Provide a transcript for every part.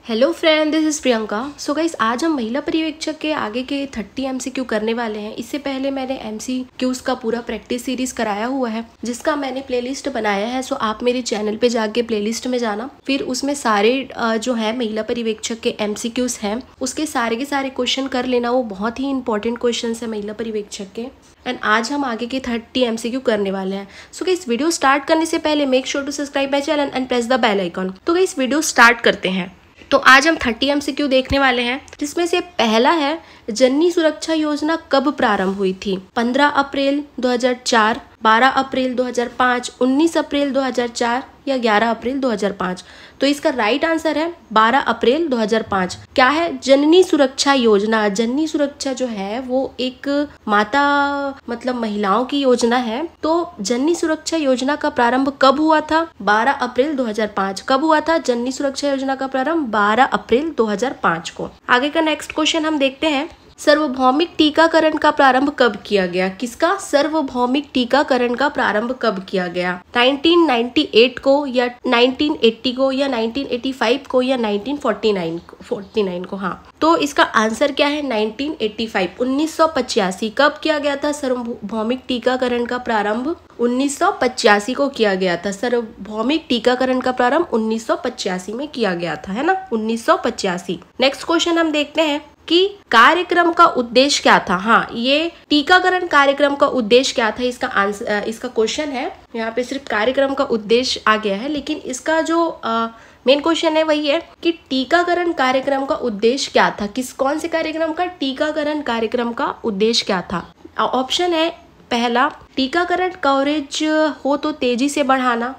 Hello friend, this is Priyanka. So guys, आज हम महिला पर्यवेक्षक के आगे के 30 MCQ करने वाले हैं। इससे पहले मैंने MCQs का पूरा प्रैक्टिस सीरीज कराया हुआ है, जिसका मैंने प्लेलिस्ट बनाया है। सो आप मेरे चैनल पे जाके प्लेलिस्ट में जाना, फिर उसमें सारे जो है महिला पर्यवेक्षक के MCQs हैं, उसके सारे के सारे क्वेश्चन कर लेना। वो बहुत ही इंपॉर्टेंट क्वेश्चन है महिला पर्यवेक्षक के। एंड आज हम आगे के 30 MCQ करने वाले हैं। सो गाइस, वीडियो स्टार्ट करने से पहले make sure to subscribe my channel and press the bell icon. तो गाइस, वीडियो स्टार्ट करते हैं। तो आज हम 30 MCQ देखने वाले हैं, जिसमें से पहला है जननी सुरक्षा योजना कब प्रारंभ हुई थी? 15 अप्रैल 2004, 12 अप्रैल 2005, 19 अप्रैल 2004 या 11 अप्रैल 2005। तो इसका राइट आंसर है 12 अप्रैल 2005। क्या है जननी सुरक्षा योजना? जननी सुरक्षा जो है वो एक माता मतलब महिलाओं की योजना है। तो जननी सुरक्षा योजना का प्रारंभ कब हुआ था? 12 अप्रैल 2005। कब हुआ था जननी सुरक्षा योजना का प्रारंभ? 12 अप्रैल 2005 को। आगे का नेक्स्ट क्वेश्चन हम देखते हैं। सार्वभौमिक टीकाकरण का प्रारंभ कब किया गया? किसका सार्वभौमिक टीकाकरण का प्रारंभ कब किया गया? 1998 को या 1980 को या 1985 को या 1949 को? हाँ, तो इसका आंसर क्या है? 1985, 1985। कब किया गया था सार्वभौमिक टीकाकरण का प्रारंभ? 1985 को किया गया था। सार्वभौमिक टीकाकरण का प्रारंभ 1985 में किया गया था, है ना, 1985। नेक्स्ट क्वेश्चन हम देखते हैं कि कार्यक्रम का उद्देश्य क्या था? हाँ, ये टीकाकरण कार्यक्रम का उद्देश्य क्या था? इसका आंसर, इसका क्वेश्चन है। यहाँ पे सिर्फ कार्यक्रम का उद्देश्य आ गया है, लेकिन इसका जो मेन क्वेश्चन है वही है कि टीकाकरण कार्यक्रम का उद्देश्य क्या था? कौन से कार्यक्रम का? टीकाकरण कार्यक्रम का उद्देश्य क्या था? ऑप्शन है पहला, टीकाकरण कवरेज हो तो तेजी से बढ़ाना।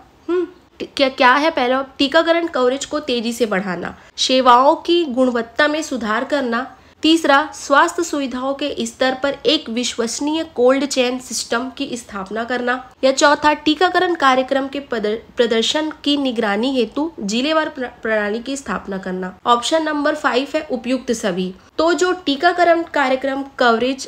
क्या है पहला? टीकाकरण कवरेज को तेजी से बढ़ाना। सेवाओं की गुणवत्ता में सुधार करना। तीसरा, स्वास्थ्य सुविधाओं के स्तर पर एक विश्वसनीय कोल्ड चेन सिस्टम की स्थापना करना। या चौथा, टीकाकरण कार्यक्रम के प्रदर्शन की निगरानी हेतु जिलेवार प्रणाली की स्थापना करना। ऑप्शन नंबर 5 है उपयुक्त सभी। तो जो टीकाकरण कार्यक्रम कवरेज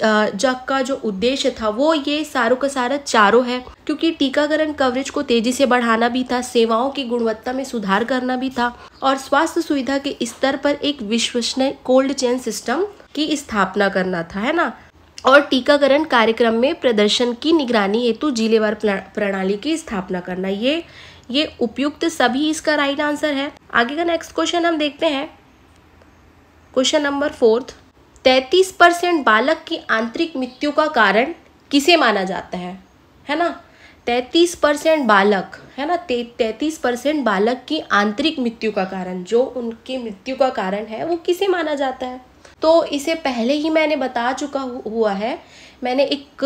का जो उद्देश्य था वो ये सारों का सारा चारों है, क्योंकि टीकाकरण कवरेज को तेजी से बढ़ाना भी था, सेवाओं की गुणवत्ता में सुधार करना भी था, और स्वास्थ्य सुविधा के स्तर पर एक विश्वसनीय कोल्ड चेन सिस्टम की स्थापना करना था, है ना, और टीकाकरण कार्यक्रम में प्रदर्शन की निगरानी हेतु जिलेवार प्रणाली की स्थापना करना। ये उपयुक्त सभी इसका राइट आंसर है। आगे का नेक्स्ट क्वेश्चन हम देखते हैं। क्वेश्चन नंबर 4, 33% बालक की आंतरिक मृत्यु का कारण किसे माना जाता है ना? 33% बालक, है ना, 33% बालक की आंतरिक मृत्यु का कारण, जो उनकी मृत्यु का कारण है, वो किसे माना जाता है? तो इसे पहले ही मैंने बता चुका हुआ है। मैंने एक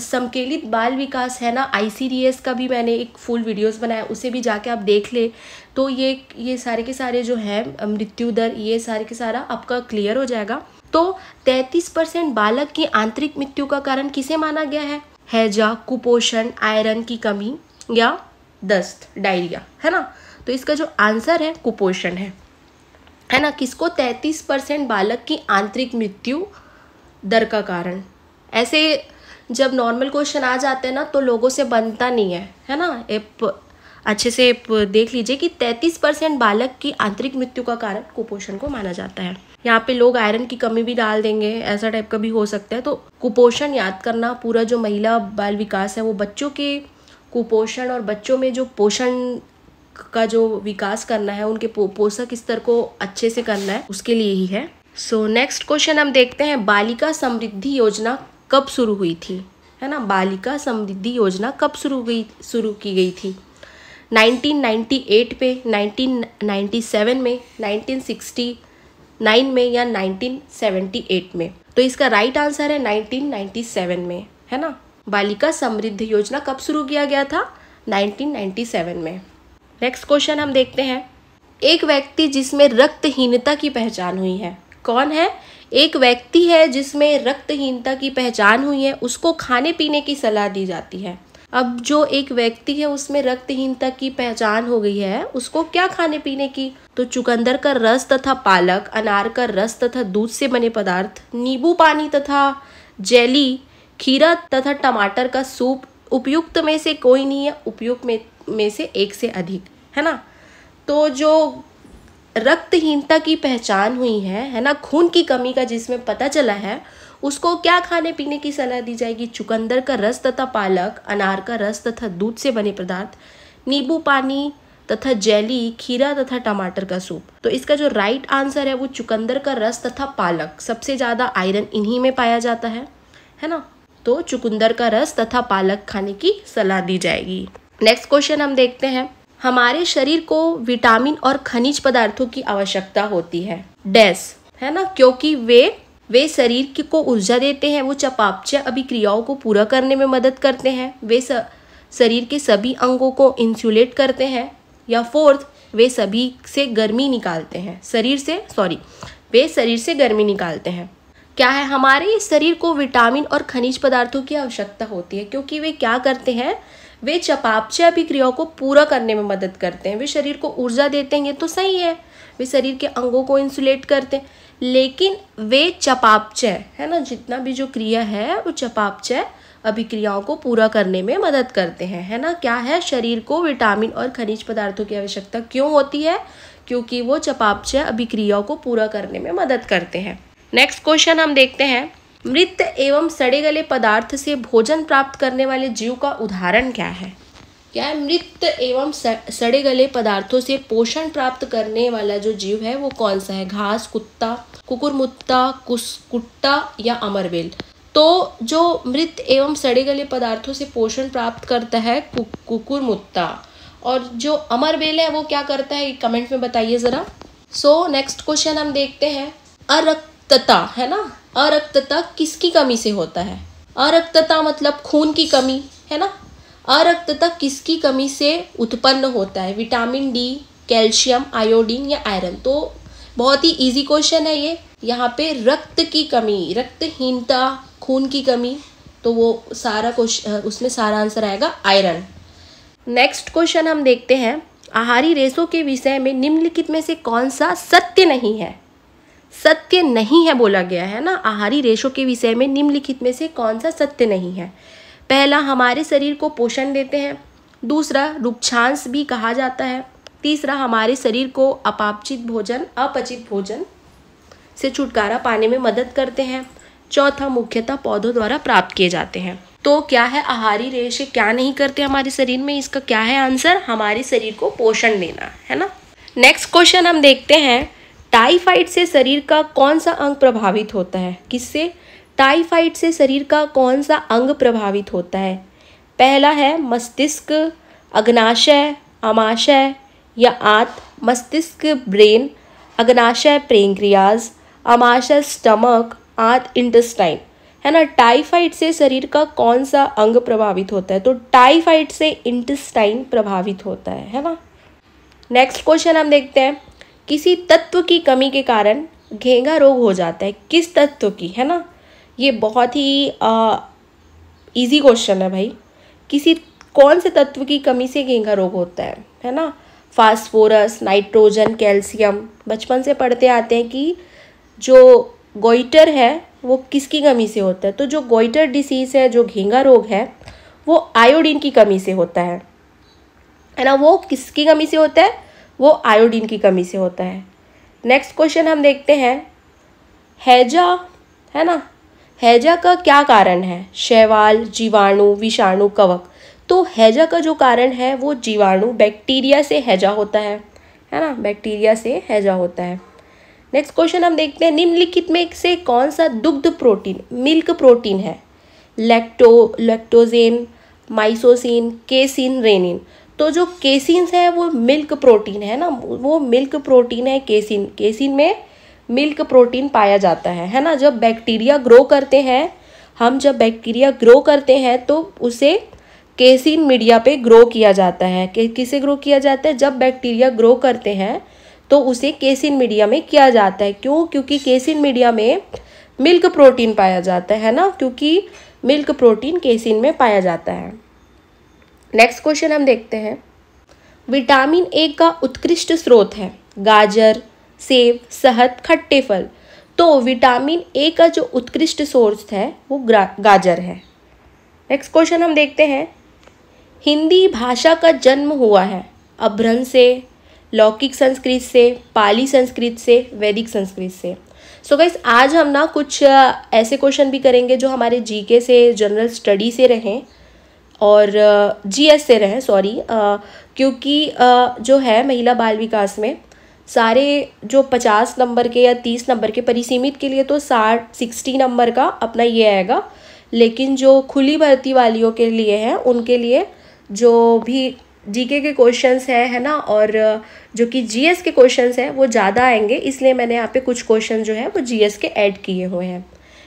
समकेलित बाल विकास है ना, ICDS का भी मैंने एक फुल वीडियोस बनाया, उसे भी जाके आप देख ले। तो ये सारे के सारे जो है मृत्यु दर, ये सारे के सारा आपका क्लियर हो जाएगा। तो 33% बालक की आंतरिक मृत्यु का कारण किसे माना गया है? हैजा, कुपोषण, आयरन की कमी या दस्त, डायरिया, है ना। तो इसका जो आंसर है कुपोषण है ना। किसको? 33% बालक की आंतरिक मृत्यु दर का कारण। ऐसे जब नॉर्मल क्वेश्चन आ जाते हैं ना, तो लोगों से बनता नहीं है ना। अच्छे से देख लीजिए कि 33% बालक की आंतरिक मृत्यु का कारण कुपोषण को माना जाता है। यहाँ पे लोग आयरन की कमी भी डाल देंगे, ऐसा टाइप का भी हो सकता है। तो कुपोषण याद करना। पूरा जो महिला बाल विकास है वो बच्चों के कुपोषण और बच्चों में जो पोषण का जो विकास करना है, उनके पोषक स्तर को अच्छे से करना है, उसके लिए ही है। सो नेक्स्ट क्वेश्चन हम देखते हैं। बालिका समृद्धि योजना कब शुरू हुई थी? है ना, बालिका समृद्धि योजना कब शुरू की गई थी? 1998 पे, 1997 में, 1969 में या 1978 में? तो इसका राइट आंसर है 1997 में, है ना। बालिका समृद्धि योजना कब शुरू किया गया था? 1997 में। नेक्स्ट क्वेश्चन हम देखते हैं। एक व्यक्ति जिसमें रक्तहीनता की पहचान हुई है, कौन है? एक व्यक्ति है जिसमें रक्तहीनता की पहचान हुई है, उसको खाने पीने की सलाह दी जाती है। अब जो एक व्यक्ति है उसमें रक्तहीनता की पहचान हो गई है, उसको क्या खाने पीने की? तो चुकंदर का रस तथा पालक, अनार का रस तथा दूध से बने पदार्थ, नींबू पानी तथा जेली, खीरा तथा टमाटर का सूप। उपयुक्त में से कोई नहीं है, उपयुक्त में से एक से अधिक, है ना। तो जो रक्तहीनता की पहचान हुई है ना, खून की कमी का जिसमें पता चला है, उसको क्या खाने पीने की सलाह दी जाएगी? चुकंदर का रस तथा पालक, अनार का रस तथा दूध से बने पदार्थ, नींबू पानी तथा जेली, खीरा तथा टमाटर का सूप। तो इसका जो राइट आंसर है वो चुकंदर का रस तथा पालक। सबसे ज़्यादा आयरन इन्हीं में पाया जाता है ना। तो चुकंदर का रस तथा पालक खाने की सलाह दी जाएगी। नेक्स्ट क्वेश्चन हम देखते हैं, हमारे शरीर को विटामिन और खनिज पदार्थों की आवश्यकता होती है डैश, है ना, क्योंकि वे शरीर को ऊर्जा देते हैं, वो चयापचय अभिक्रियाओं को पूरा करने में मदद करते हैं, वे शरीर के सभी अंगों को इंसुलेट करते हैं, या फोर्थ वे सभी से गर्मी निकालते हैं, वे शरीर से गर्मी निकालते हैं। क्या है? हमारे शरीर को विटामिन और खनिज पदार्थों की आवश्यकता होती है क्योंकि वे क्या करते हैं, वे चयापचय अभिक्रियाओं को पूरा करने में मदद करते हैं। वे शरीर को ऊर्जा देते हैं तो सही है, वे शरीर के अंगों को इंसुलेट करते हैं, लेकिन वे चयापचय, है ना, जितना भी जो क्रिया है वो चयापचय अभिक्रियाओं को पूरा करने में मदद करते हैं, है ना। क्या है? शरीर को विटामिन और खनिज पदार्थों की आवश्यकता क्यों होती है? क्योंकि वो चयापचय अभिक्रियाओं को पूरा करने में मदद करते हैं। नेक्स्ट क्वेश्चन हम देखते हैं, मृत एवं सड़े गले पदार्थ से भोजन प्राप्त करने वाले जीव का उदाहरण क्या है? क्या है? मृत एवं सड़े गले पदार्थों से पोषण प्राप्त करने वाला जो जीव है वो कौन सा है? घास, कुत्ता, कुकुरमुत्ता, कुक्कुट या अमरबेल। तो जो मृत एवं सड़े गले पदार्थों से पोषण प्राप्त करता है कुकुरमुत्ता, और जो अमरबेल है वो क्या करता है, कमेंट में बताइए ज़रा। सो नेक्स्ट क्वेश्चन हम देखते हैं, अरक्तता, है ना, अरक्तता किसकी कमी से होता है? अरक्तता मतलब खून की कमी, है ना। अरक्तता किसकी कमी से उत्पन्न होता है? विटामिन डी, कैल्शियम, आयोडीन या आयरन। तो बहुत ही इजी क्वेश्चन है ये। यहाँ पे रक्त की कमी, रक्तहीनता, खून की कमी, तो वो सारा क्वेश्चन, उसमें सारा आंसर आएगा आयरन। नेक्स्ट क्वेश्चन हम देखते हैं, आहारी रेशों के विषय में निम्नलिखित में से कौन सा सत्य नहीं है? सत्य नहीं है बोला गया है ना। आहारी रेशों के विषय में निम्नलिखित में से कौन सा सत्य नहीं है? पहला, हमारे शरीर को पोषण देते हैं। दूसरा, रुक्षांश भी कहा जाता है। तीसरा, हमारे शरीर को अपचित भोजन से छुटकारा पाने में मदद करते हैं। चौथा, मुख्यतः पौधों द्वारा प्राप्त किए जाते हैं। तो क्या है, आहारी रेशे क्या नहीं करते हमारे शरीर में? इसका क्या है आंसर? हमारे शरीर को पोषण देना, है ना। नेक्स्ट क्वेश्चन हम देखते हैं, टाइफाइड से शरीर का कौन सा अंग प्रभावित होता है? किससे? टाइफाइड से शरीर का कौन सा अंग प्रभावित होता है? पहला है मस्तिष्क, अग्नाशय, आमाशय या आंत। मस्तिष्क ब्रेन, अग्नाशय पैंक्रियाज, आमाशय स्टमक, आंत इंटेस्टाइन, है ना। टाइफाइड से शरीर का कौन सा अंग प्रभावित होता है? तो टाइफाइड से इंटेस्टाइन प्रभावित होता है ना। नेक्स्ट क्वेश्चन हम देखते हैं, किसी तत्व की कमी के कारण घेंघा रोग हो जाता है। किस तत्व की, है ना। ये बहुत ही इजी क्वेश्चन है भाई। कौन से तत्व की कमी से घेंघा रोग होता है ना। Phosphorus, nitrogen, calcium. बचपन से पढ़ते आते हैं कि जो गोइटर है वो किसकी कमी से होता है? तो जो गोइटर डिसीज़ है, जो घेंघा रोग है, वो आयोडीन की कमी से होता है ना। वो किसकी कमी से होता है? वो आयोडीन की कमी से होता है। नेक्स्ट क्वेश्चन हम देखते हैं, हैजा, है ना, हैजा का क्या कारण है? शैवाल, जीवाणु, विषाणु, कवक। तो हैजा का जो कारण है वो जीवाणु, बैक्टीरिया से हैजा होता है ना, बैक्टीरिया से हैजा होता है। नेक्स्ट क्वेश्चन हम देखते हैं, निम्नलिखित में से कौन सा दुग्ध प्रोटीन, मिल्क प्रोटीन है? Lactogen, myosin, casein, rennin. तो जो केसिन है वो मिल्क प्रोटीन है ना, वो मिल्क प्रोटीन है केसिन। केसिन में मिल्क प्रोटीन पाया जाता है ना। जब बैक्टीरिया ग्रो करते हैं, जब बैक्टीरिया ग्रो करते हैं तो उसे केसिन मीडिया पे ग्रो किया जाता है। किसे ग्रो किया जाता है? जब बैक्टीरिया ग्रो करते हैं तो उसे केसिन मीडिया में किया जाता है। क्यों? क्योंकि केसिन मीडिया में मिल्क प्रोटीन पाया जाता है ना, क्योंकि मिल्क प्रोटीन केसिन में पाया जाता है। नेक्स्ट क्वेश्चन हम देखते हैं, विटामिन ए का उत्कृष्ट स्रोत है गाजर, सेब, शहद, खट्टे फल। तो विटामिन ए का जो उत्कृष्ट सोर्स है वो गाजर है। नेक्स्ट क्वेश्चन हम देखते हैं, हिंदी भाषा का जन्म हुआ है अभ्रंश से, लौकिक संस्कृत से, पाली संस्कृत से, वैदिक संस्कृत से। सो गाइस आज हम ना कुछ ऐसे क्वेश्चन भी करेंगे जो हमारे जीके से, जनरल स्टडी से रहें और जीएस से रहें, सॉरी, क्योंकि जो है महिला बाल विकास में सारे जो 50 नंबर के या 30 नंबर के परिसीमित के लिए तो 60 नंबर का अपना ये आएगा, लेकिन जो खुली भर्ती वालियों के लिए है उनके लिए जो भी जीके के क्वेश्चंस है ना, और जो कि जीएस के क्वेश्चंस हैं वो ज़्यादा आएंगे, इसलिए मैंने यहाँ पे कुछ क्वेश्चन जो है वो जीएस के ऐड किए हुए हैं,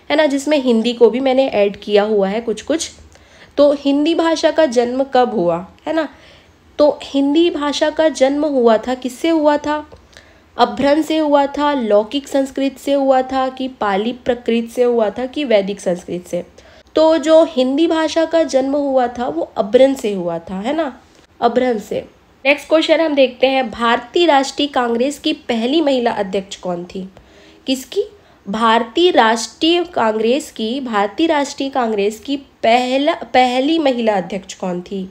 है ना, जिसमें हिंदी को भी मैंने ऐड किया हुआ है कुछ कुछ। तो हिंदी भाषा का जन्म कब हुआ, है ना, तो हिंदी भाषा का जन्म हुआ था, किससे हुआ था? अभ्रंश से हुआ था, लौकिक संस्कृत से हुआ था, कि पाली प्राकृत से हुआ था, कि वैदिक संस्कृत से? तो जो हिंदी भाषा का जन्म हुआ था वो अभ्रंश से हुआ था, है ना, अभ्रंश से। नेक्स्ट क्वेश्चन हम देखते हैं, भारतीय राष्ट्रीय कांग्रेस की पहली महिला अध्यक्ष कौन थी? किसकी? भारतीय राष्ट्रीय कांग्रेस की पहली महिला अध्यक्ष कौन थी?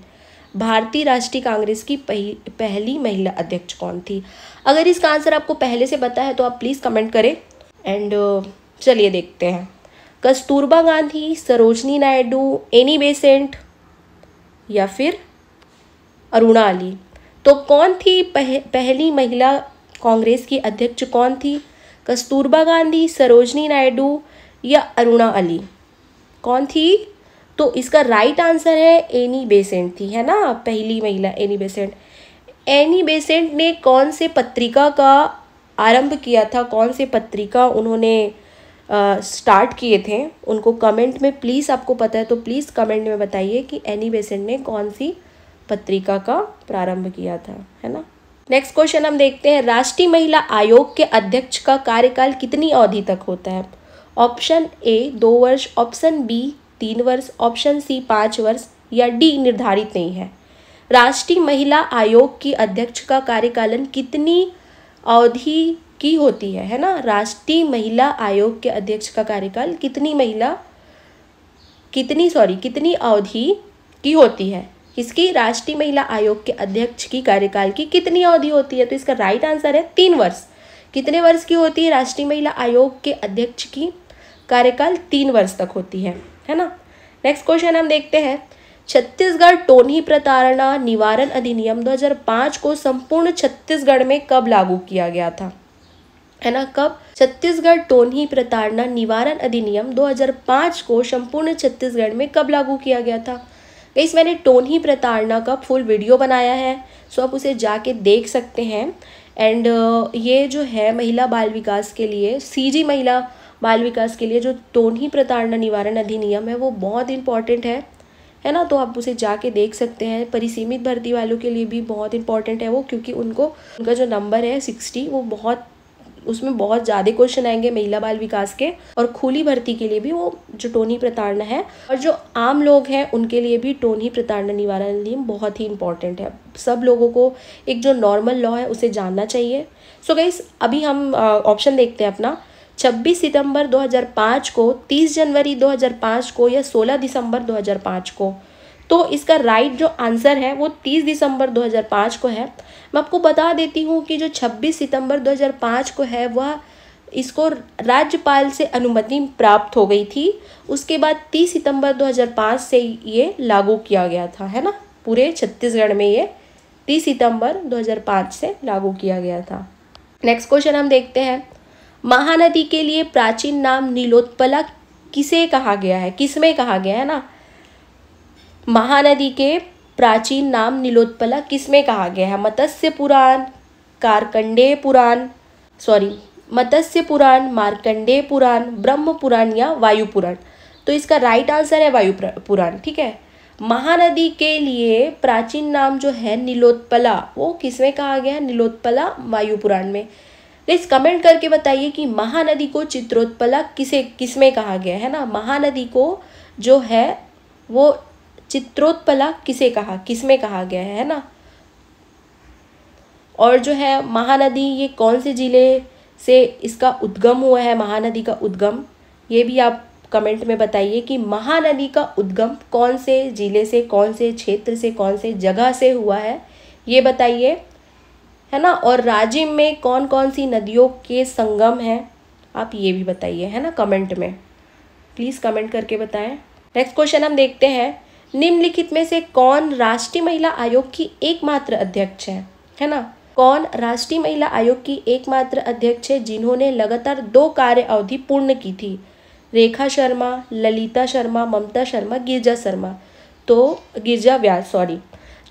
भारतीय राष्ट्रीय कांग्रेस की पहली महिला अध्यक्ष कौन थी? अगर इसका आंसर आपको पहले से पता है तो आप प्लीज़ कमेंट करें। एंड चलिए देखते हैं, कस्तूरबा गांधी, सरोजनी नायडू, एनी बेसेंट या फिर अरुणा अली? तो कौन थी पहली महिला कांग्रेस की अध्यक्ष कौन थी? कस्तूरबा गांधी, सरोजनी नायडू या अरुणा अली? कौन थी? तो इसका राइट आंसर है एनी बेसेंट थी, है ना, पहली महिला एनी बेसेंट। एनी बेसेंट ने कौन से पत्रिका का आरंभ किया था, कौन से पत्रिका उन्होंने स्टार्ट किए थे? उनको कमेंट में प्लीज़, आपको पता है तो प्लीज़ कमेंट में बताइए कि एनी बेसेंट ने कौन सी पत्रिका का प्रारंभ किया था, है ना। नेक्स्ट क्वेश्चन हम देखते हैं, राष्ट्रीय महिला आयोग के अध्यक्ष का कार्यकाल कितनी अवधि तक होता है? ऑप्शन ए 2 वर्ष, ऑप्शन बी 3 वर्ष, ऑप्शन सी 5 वर्ष या डी निर्धारित नहीं है। राष्ट्रीय महिला आयोग की अध्यक्ष का कार्यकालन कितनी अवधि की होती है ना, राष्ट्रीय महिला आयोग के अध्यक्ष का कार्यकाल कितनी अवधि की होती है? इसकी राष्ट्रीय महिला आयोग के अध्यक्ष की कार्यकाल की कितनी अवधि होती है? तो इसका राइट आंसर है 3 वर्ष। कितने वर्ष की होती है राष्ट्रीय महिला आयोग के अध्यक्ष की कार्यकाल? 3 वर्ष तक होती है ना। नेक्स्ट क्वेश्चन हम देखते हैं, छत्तीसगढ़ टोनी प्रताड़ना निवारण अधिनियम 2005 को संपूर्ण छत्तीसगढ़ में कब लागू किया गया था, है ना, कब? छत्तीसगढ़ टोनी प्रताड़ना निवारण अधिनियम 2005 को संपूर्ण छत्तीसगढ़ में कब लागू किया गया था? गाइस मैंने टोनी प्रताड़ना का फुल वीडियो बनाया है, सो आप उसे जाके देख सकते हैं। एंड ये जो है महिला बाल विकास के लिए, सीजी महिला बाल विकास के लिए जो टोनी प्रताड़ना निवारण अधिनियम है वो बहुत इंपॉर्टेंट है ना, तो आप उसे जाके देख सकते हैं। परिसीमित भर्ती वालों के लिए भी बहुत इंपॉर्टेंट है वो, क्योंकि उनका जो नंबर है 60 वो उसमें बहुत ज़्यादा क्वेश्चन आएंगे महिला बाल विकास के, और खुली भर्ती के लिए भी वो जो टोनी प्रताड़ना है, और जो आम लोग हैं उनके लिए भी टोनी प्रताड़ना निवारण अधिनियम बहुत ही इंपॉर्टेंट है। सब लोगों को एक जो नॉर्मल लॉ है उसे जानना चाहिए। सो गाइस अभी हम ऑप्शन देखते हैं अपना, 26 सितंबर 2005 को, 30 जनवरी 2005 को या 16 दिसंबर 2005 को? तो इसका राइट जो आंसर है वो 30 दिसंबर 2005 को है। मैं आपको बता देती हूँ कि जो 26 सितंबर 2005 को है वह इसको राज्यपाल से अनुमति प्राप्त हो गई थी। उसके बाद 30 सितंबर 2005 से ये लागू किया गया था, है ना, पूरे छत्तीसगढ़ में ये 30 सितंबर 2005 से लागू किया गया था। नेक्स्ट क्वेश्चन हम देखते हैं, महानदी के लिए प्राचीन नाम नीलोत्पला किसे कहा गया है, किसमें कहा गया है ना? महानदी के प्राचीन नाम नीलोत्पला किसमें कहा गया है? मत्स्य पुराण, मार्कंडेय पुराण, ब्रह्म पुराण या वायु पुराण? तो इसका राइट आंसर है वायु पुराण, ठीक है। महानदी के लिए प्राचीन नाम जो है नीलोत्पला, वो किसमें कहा गया है? नीलोत्पला वायु पुराण में। प्लीज कमेंट करके बताइए कि महानदी को चित्रोत्पला किसमें कहा गया है ना। महानदी को जो है वो चित्रोत्पला किसमें कहा गया है ना। और जो है महानदी ये कौन से जिले से इसका उद्गम हुआ है, महानदी का उद्गम, ये भी आप कमेंट में बताइए कि महानदी का उद्गम कौन से जिले से, कौन से क्षेत्र से, कौन से जगह से हुआ है, ये बताइए। है ना। और राजिम में कौन कौन सी नदियों के संगम हैं, आप ये भी बताइए, है ना, कमेंट में प्लीज़ कमेंट करके बताएं। नेक्स्ट क्वेश्चन हम देखते हैं, निम्नलिखित में से कौन राष्ट्रीय महिला आयोग की एकमात्र अध्यक्ष है ना। कौन राष्ट्रीय महिला आयोग की एकमात्र अध्यक्ष है जिन्होंने लगातार 2 कार्य अवधि पूर्ण की थी? रेखा शर्मा, ललिता शर्मा, ममता शर्मा, गिरजा शर्मा। तो गिरजा व्यास, सॉरी।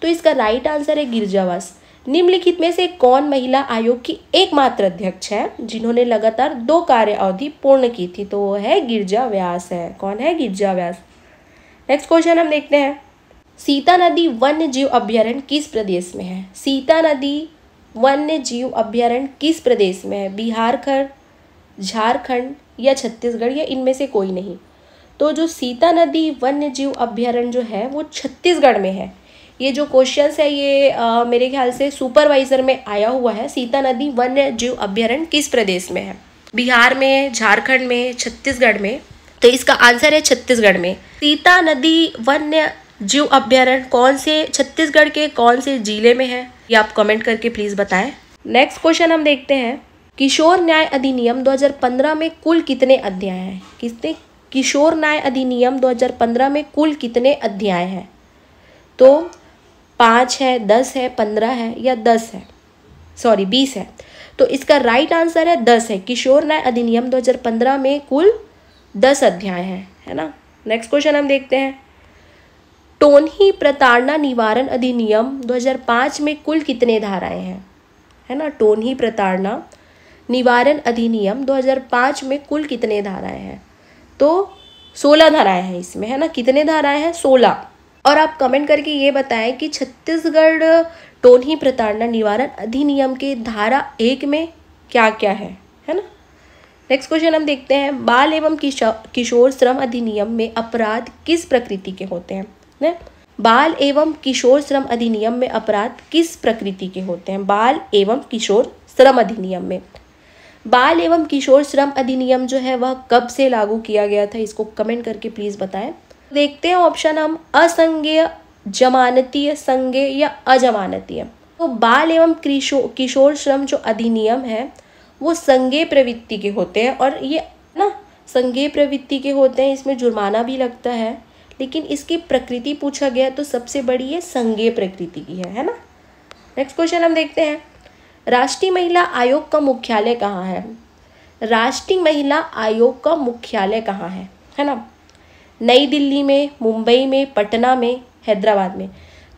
तो इसका राइट आंसर है गिरजा व्यास। निम्नलिखित में से कौन महिला आयोग की एकमात्र अध्यक्ष है जिन्होंने लगातार 2 कार्य अवधि पूर्ण की थी? तो वो है गिरजा व्यास है। कौन है? गिरजा व्यास। नेक्स्ट क्वेश्चन हम देखते हैं, सीता नदी वन्य जीव अभ्यारण्य किस प्रदेश में है? सीता नदी वन्य जीव अभ्यारण्य किस प्रदेश में है? बिहार, झारखंड या छत्तीसगढ़ या इनमें से कोई नहीं। तो जो सीता नदी वन्य जीव अभ्यारण्य जो है वो छत्तीसगढ़ में है। ये जो क्वेश्चंस है ये मेरे ख्याल से सुपरवाइजर में आया हुआ है। सीता नदी वन्य जीव अभ्यारण्य किस प्रदेश में है? बिहार में, झारखंड में, छत्तीसगढ़ में। तो इसका आंसर है छत्तीसगढ़ में। सीता नदी वन्य जीव अभ्यारण्य कौन से छत्तीसगढ़ के कौन से जिले में है, ये आप कमेंट करके प्लीज बताएं। नेक्स्ट क्वेश्चन हम देखते हैं, किशोर न्याय अधिनियम 2015 में कुल कितने अध्याय हैं? किशोर न्याय अधिनियम 2015 में कुल कितने अध्याय हैं? तो 5 है, 10 है, 15 है या 10 है, सॉरी 20 है। तो इसका राइट आंसर है 10 है। किशोर न्याय अधिनियम 2015 में कुल 10 अध्याय हैं, है ना। नेक्स्ट क्वेश्चन हम देखते हैं, टोनही प्रताड़ना निवारण अधिनियम 2005 में कुल कितने धाराएं हैं? है ना, टोनही प्रताड़ना निवारण अधिनियम 2005 में कुल कितने धाराएं हैं? तो 16 धाराएं हैं इसमें, है ना। कितने धाराएं हैं? 16। और आप कमेंट करके ये बताएं कि छत्तीसगढ़ टोनही प्रताड़ना निवारण अधिनियम के धारा 1 में क्या क्या है ना। नेक्स्ट क्वेश्चन हम देखते हैं, बाल एवं किशोर श्रम अधिनियम में अपराध किस प्रकृति के होते हैं? ने बाल एवं किशोर श्रम अधिनियम में अपराध किस प्रकृति के होते हैं? बाल एवं किशोर श्रम अधिनियम में। बाल एवं किशोर श्रम अधिनियम जो है वह कब से लागू किया गया था? इसको कमेंट करके प्लीज बताएं। देखते हैं ऑप्शन हम, असंज्ञेय, जमानतीय, संज्ञेय या अजमानतीय। तो बाल एवं किशोर श्रम जो अधिनियम है वो संज्ञेय प्रवृत्ति के होते हैं, और ये ना संज्ञेय प्रवृत्ति के होते हैं। इसमें जुर्माना भी लगता है, लेकिन इसकी प्रकृति पूछा गया तो सबसे बड़ी ये संज्ञेय प्रकृति की है ना। नेक्स्ट क्वेश्चन हम देखते हैं, राष्ट्रीय महिला आयोग का मुख्यालय कहाँ है? राष्ट्रीय महिला आयोग का मुख्यालय कहाँ है ना। नई दिल्ली में, मुंबई में, पटना में, हैदराबाद में।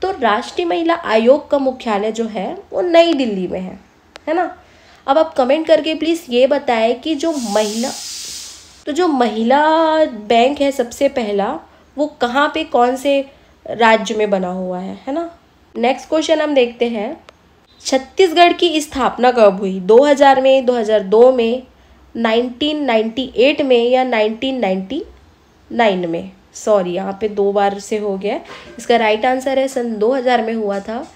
तो राष्ट्रीय महिला आयोग का मुख्यालय जो है वो नई दिल्ली में है ना। अब आप कमेंट करके प्लीज़ ये बताएं कि जो महिला बैंक है सबसे पहला, वो कहाँ पे कौन से राज्य में बना हुआ है ना। नेक्स्ट क्वेश्चन हम देखते हैं, छत्तीसगढ़ की स्थापना कब हुई? 2000 में, 2002 में, 1998 में या 1999 में? सॉरी, यहाँ पे 2 बार से हो गया। इसका राइट आंसर है सन 2000 में हुआ था,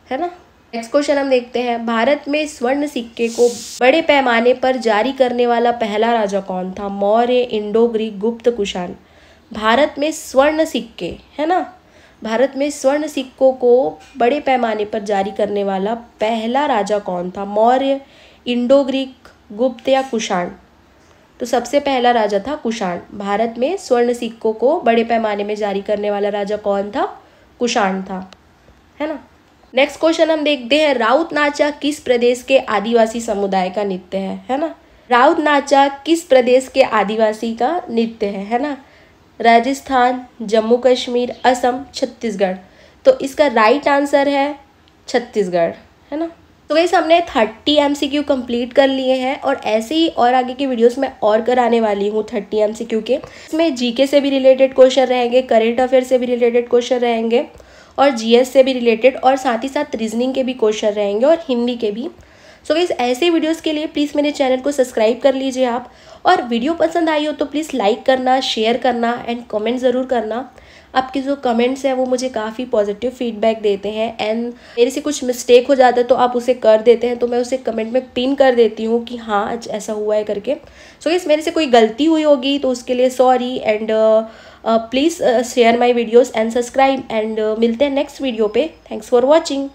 है ना। नेक्स्ट क्वेश्चन हम देखते हैं, भारत में स्वर्ण सिक्के को बड़े पैमाने पर जारी करने वाला पहला राजा कौन था? मौर्य, इंडो ग्रीक, गुप्त, कुषाण। भारत में स्वर्ण सिक्के, है ना, भारत में स्वर्ण सिक्कों को बड़े पैमाने पर जारी करने वाला पहला राजा कौन था? मौर्य, इंडो ग्रीक, गुप्त या कुषाण? तो सबसे पहला राजा था कुषाण। भारत में स्वर्ण सिक्कों को बड़े पैमाने में जारी करने वाला राजा कौन था? कुषाण था, है ना। नेक्स्ट क्वेश्चन हम देखते हैं, राउत नाचा किस प्रदेश के आदिवासी समुदाय का नृत्य है ना। राउत नाचा किस प्रदेश के आदिवासी का नृत्य है ना। राजस्थान, जम्मू कश्मीर, असम, छत्तीसगढ़। तो इसका राइट आंसर है छत्तीसगढ़, है ना। तो गाइस हमने 30 MCQ कंप्लीट कर लिए हैं, और ऐसे ही और आगे की वीडियोस में और कराने वाली हूँ 30 MCQ के। इसमें जीके से भी रिलेटेड क्वेश्चन रहेंगे, करेंट अफेयर से भी रिलेटेड क्वेश्चन रहेंगे, और जीएस से भी रिलेटेड, और साथ ही साथ रीजनिंग के भी क्वेश्चन रहेंगे और हिंदी के भी। सो गाइस ऐसे वीडियोस के लिए प्लीज़ मेरे चैनल को सब्सक्राइब कर लीजिए आप, और वीडियो पसंद आई हो तो प्लीज़ लाइक करना, शेयर करना एंड कमेंट ज़रूर करना। आपके जो कमेंट्स हैं वो मुझे काफ़ी पॉजिटिव फीडबैक देते हैं, एंड मेरे से कुछ मिस्टेक हो जाता है तो आप उसे कर देते हैं, तो मैं उसे कमेंट में पिन कर देती हूँ कि हाँ आज ऐसा हुआ है करके। सो गाइस मेरे से कोई गलती हुई होगी तो उसके लिए sorry, and please share my videos and subscribe, and मिलते हैं नेक्स्ट वीडियो पे। Thanks for watching.